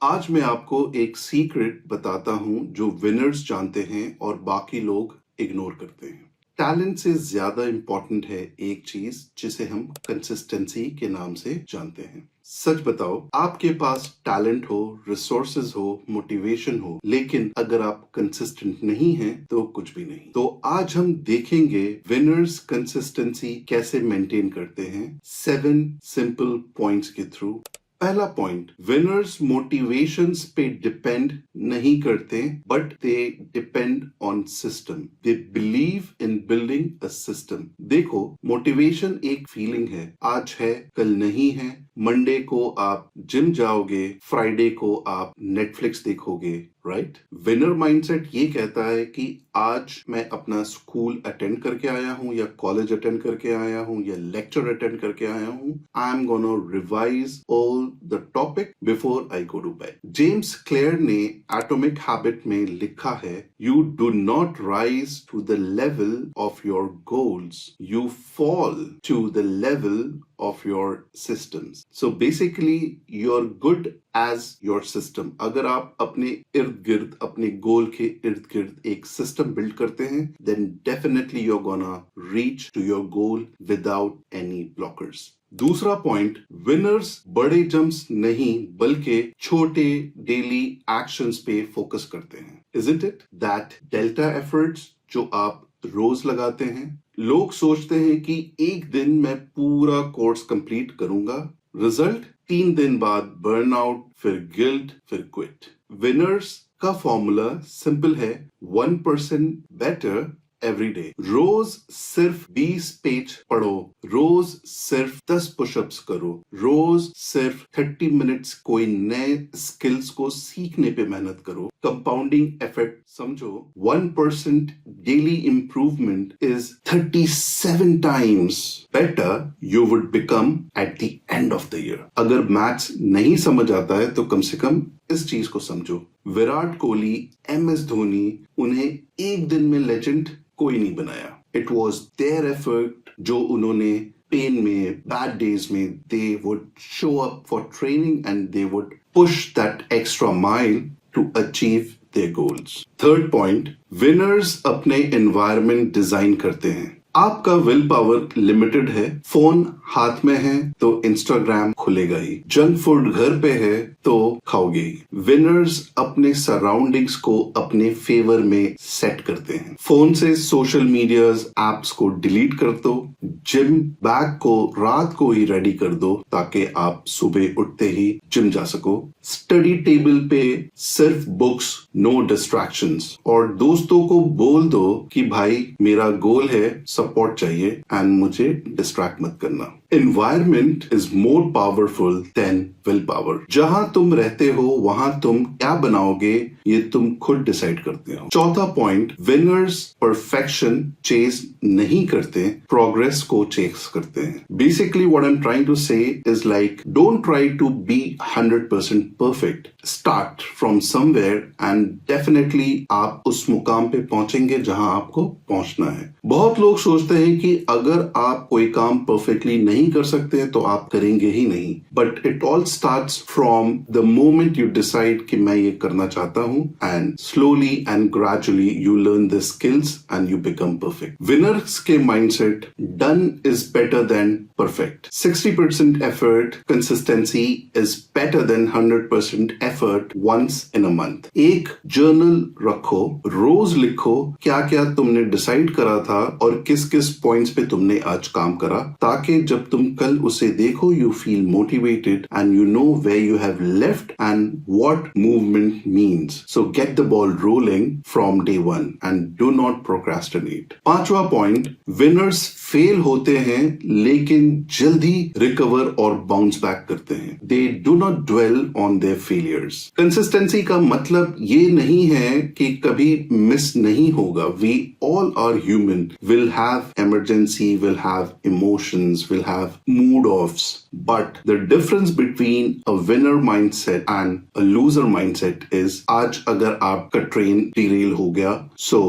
आज मैं आपको एक सीक्रेट बताता हूं जो विनर्स जानते हैं और बाकी लोग इग्नोर करते हैं। टैलेंट से ज्यादा इंपॉर्टेंट है एक चीज जिसे हम कंसिस्टेंसी के नाम से जानते हैं। सच बताओ, आपके पास टैलेंट हो, रिसोर्सेज हो, मोटिवेशन हो, लेकिन अगर आप कंसिस्टेंट नहीं हैं तो कुछ भी नहीं। तो आज हम देखेंगे विनर्स कंसिस्टेंसी कैसे मेंटेन करते हैं 7 सिंपल पॉइंट्स के थ्रू। पहला पॉइंट, विनर्स मोटिवेशंस पे डिपेंड नहीं करते but they depend on system. They believe in building a system. देखो, मोटिवेशन एक फीलिंग है, आज है कल नहीं है। मंडे को आप जिम जाओगे, फ्राइडे को आप नेटफ्लिक्स देखोगे, राइट? विनर माइंडसेट ये कहता है कि आज मैं अपना स्कूल अटेंड करके आया हूं या कॉलेज अटेंड करके आया हूं या लेक्चर अटेंड करके आया हूं। I am gonna revise all the topic before I go to bed. James Clear ने एटॉमिक हैबिट में लिखा है, you do not rise to the level of your goals, you fall to the level of your systems. So basically you're good as your system. अगर आप अपने इर्द गिर्द, अपने गोल के इर्द गिर्द एक सिस्टम बिल्ड करते हैं, then definitely you're gonna reach to your goal without any blockers. दूसरा पॉइंट, विनर्स बड़े जंप्स नहीं बल्कि छोटे डेली एक्शंस पे फोकस करते हैं। Isn't it that delta efforts जो आप रोज लगाते हैं? लोग सोचते हैं कि एक दिन मैं पूरा कोर्स कंप्लीट करूंगा, रिजल्ट 3 दिन बाद बर्नआउट, फिर गिल्ट, फिर क्विट। विनर्स का फॉर्मूला सिंपल है, 1% बेटर एवरी डे। रोज सिर्फ 20 पेज पढ़ो, रोज सिर्फ 10 पुशअप्स करो, रोज सिर्फ 30 मिनट्स कोई नए स्किल्स को सीखने पे मेहनत करो। कंपाउंडिंग इफेक्ट समझो, 1% daily improvement is 37 times better you would become at the end of the year. अगर मैथ्स नहीं समझ आता है तो कम से कम इस चीज को समझो। विराट कोहली, MS धोनी, उन्हें एक दिन में लेजेंड कोई नहीं बनाया। इट वॉज देयर एफर्ट जो उन्होंने पेन में, बैड डेज में, they would show up for training and they would push that extra mile to achieve their goals. Third point, winners अपने एनवायरनमेंट डिजाइन करते हैं। आपका विल पावर लिमिटेड है, phone हाथ में है तो इंस्टाग्राम खुलेगा ही, जंक फूड घर पे है तो खाओगे ही। विनर्स अपने सराउंडिंग्स को अपने फेवर में सेट करते हैं। फोन से सोशल मीडिया एप्स को डिलीट कर दो, जिम बैग को रात को ही रेडी कर दो ताकि आप सुबह उठते ही जिम जा सको। स्टडी टेबल पे सिर्फ बुक्स, नो डिस्ट्रैक्शंस, और दोस्तों को बोल दो कि भाई मेरा गोल है, सपोर्ट चाहिए एंड मुझे डिस्ट्रैक्ट मत करना। Environment is more powerful than will power. जहां तुम रहते हो वहां तुम क्या बनाओगे ये तुम खुद डिसाइड करते हो। चौथा पॉइंट, विनर्स परफेक्शन चेज नहीं करते, प्रोग्रेस को चेज करते हैं। Basically what I am trying to say is like, don't try to be 100% perfect, start from somewhere and definitely आप उस मुकाम पे पहुंचेंगे जहां आपको पहुंचना है। बहुत लोग सोचते हैं कि अगर आप कोई काम परफेक्टली नहीं कर सकते तो आप करेंगे ही नहीं, but it all starts from the moment you decide कि मैं ये करना चाहता हूं, and slowly and gradually you learn the skills and you become perfect. Winners के mindset, done is better than perfect. 60% effort, consistency is better than 100% effort once in a month. एक journal रखो, रोज लिखो क्या क्या तुमने डिसाइड करा था और किस किस पॉइंट्स पे तुमने आज काम करा, ताकि जब तुम कल उसे देखो you feel motivated and you know where you have left and what movement means. So get the ball rolling from day one and do not procrastinate. पांचवा पॉइंट, विनर्स फेल होते हैं लेकिन जल्दी रिकवर और बाउंस बैक करते हैं। They do not dwell on their failures. Consistency का मतलब ये नहीं है कि कभी मिस नहीं होगा। We all are human, will have emergency, will have emotions, will have mood offs, but the difference between a winner mindset and a loser mindset is, आज अगर आपका ट्रेन derail हो गया, so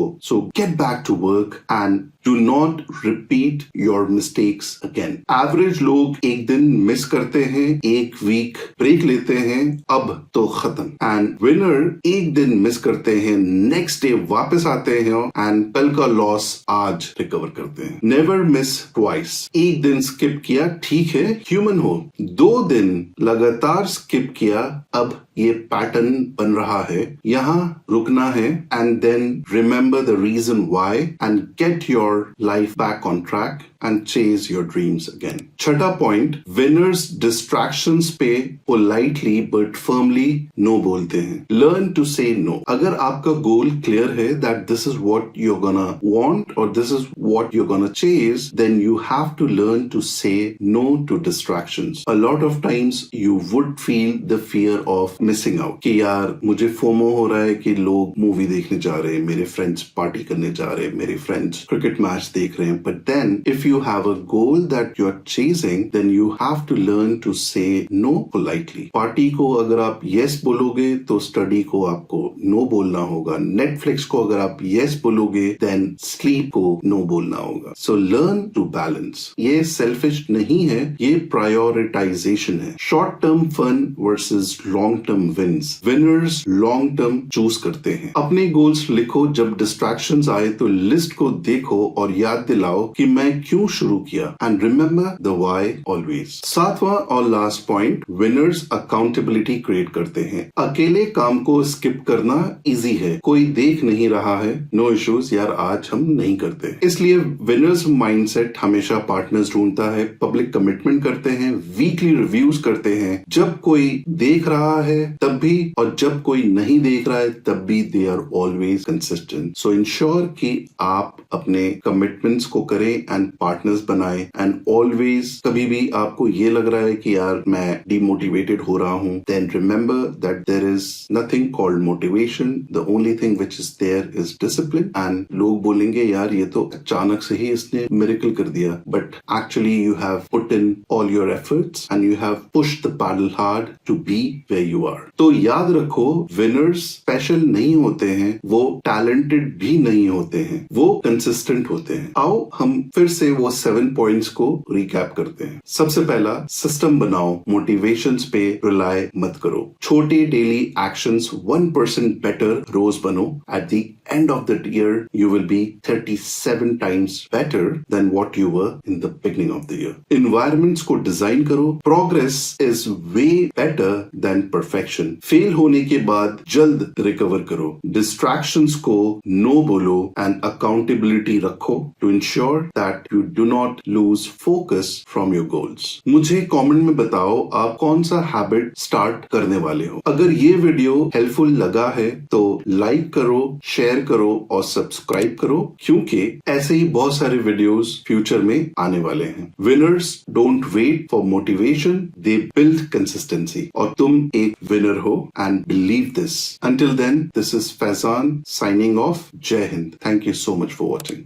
get back to work and do not repeat your mistakes again. Average लोग एक दिन miss करते हैं, एक वीक ब्रेक लेते हैं, अब तो खत्म। एंड विनर एक दिन मिस करते हैं, नेक्स्ट डे वापस आते हैं एंड कल का लॉस आज रिकवर करते हैं। Never miss twice. एक दिन स्किप किया, ठीक है, ह्यूमन हो। 2 दिन लगातार स्किप किया, अब ये पैटर्न बन रहा है, यहाँ रुकना है and then remember the reason why and get your life back on track and chase your dreams again. छठा पॉइंट, विनर्स डिस्ट्रैक्शंस पे पोलाइटली बट फर्मली नो बोलते हैं। Learn to say no. अगर आपका गोल क्लियर है that this is what you are gonna want और this is what you are gonna chase, then you have to learn to say no to distractions. A lot of times you would feel the fear of missing out कि यार मुझे FOMO हो रहा है कि लोग movie देखने जा रहे हैं, मेरे फ्रेंड्स पार्टी करने जा रहे हैं, मेरे फ्रेंड्स क्रिकेट मैच देख रहे हैं। But then if you have a goal that you are chasing, then you have to learn to say no politely. Party को अगर आप yes बोलोगे तो स्टडी को आपको no बोलना होगा। नेटफ्लिक्स को अगर आप yes बोलोगे then sleep को no बोलना होगा। So learn to balance. ये selfish नहीं है, ये prioritization है। Short term fun versus long term wins. Winners long term choose करते हैं। अपने goals लिखो, जब distractions आए तो लिस्ट को देखो और याद दिलाओ कि मैं क्यों शुरू किया and remember the why always. 7वां और last point, winners accountability create करते हैं। अकेले काम को स्किप करना इजी है, कोई देख नहीं रहा है, नो इश्यूज, यार आज हम नहीं करते। इसलिए विनर्स माइंडसेट हमेशा पार्टनर्स ढूंढता है, पब्लिक कमिटमेंट करते हैं, वीकली रिव्यूज करते हैं। जब कोई देख रहा है तब भी और जब कोई नहीं देख रहा है तब भी they are always consistent. So ensure कि आप अपने कमिटमेंट्स को करें एंड पार्टनर्स बनाए एंड ऑलवेज कभी भी आपको ये लग रहा है कि यार मैं डिमोटिवेटेड हो रहा हूं, then remember that there is nothing called motivation, the only thing which is there is discipline. And लोग बोलेंगे यार ये तो अचानक से ही इसने मिरेकल कर दिया, but actually you have put in all your efforts and you have pushed the pedal hard to be where you are. तो याद रखो, विनर्स स्पेशल नहीं होते हैं, वो टैलेंटेड भी नहीं होते हैं, वो कंसिस्टेंट होते हैं। आओ हम फिर से वो 7 पॉइंट्स को रिकैप करते हैं। सबसे पहला, सिस्टम बनाओ, मोटिवेशंस पे रिलाय मत करो। छोटे डेली एक्शंस 1% बेटर रोज बनो। At the end of the year you will be 37 times better than what you were in the beginning of the year. Environments को डिजाइन करो। Progress is way better than perfection. Fail होने के बाद जल्द recover करो। Distractions को no बोलो and accountability रखो to ensure that you do not lose focus from your goals. मुझे कमेंट में बताओ आप कौन सा हैबिट स्टार्ट करने वाले हो। अगर ये वीडियो हेल्पफुल लगा है तो लाइक करो, शेयर करो और सब्सक्राइब करो, क्योंकि ऐसे ही बहुत सारे वीडियोस फ्यूचर में आने वाले हैं। Winners don't wait for motivation, they build consistency. और तुम एक विनर हो and believe this. Until then, this is Faizan signing off. जय Hind. Thank you so much for watching.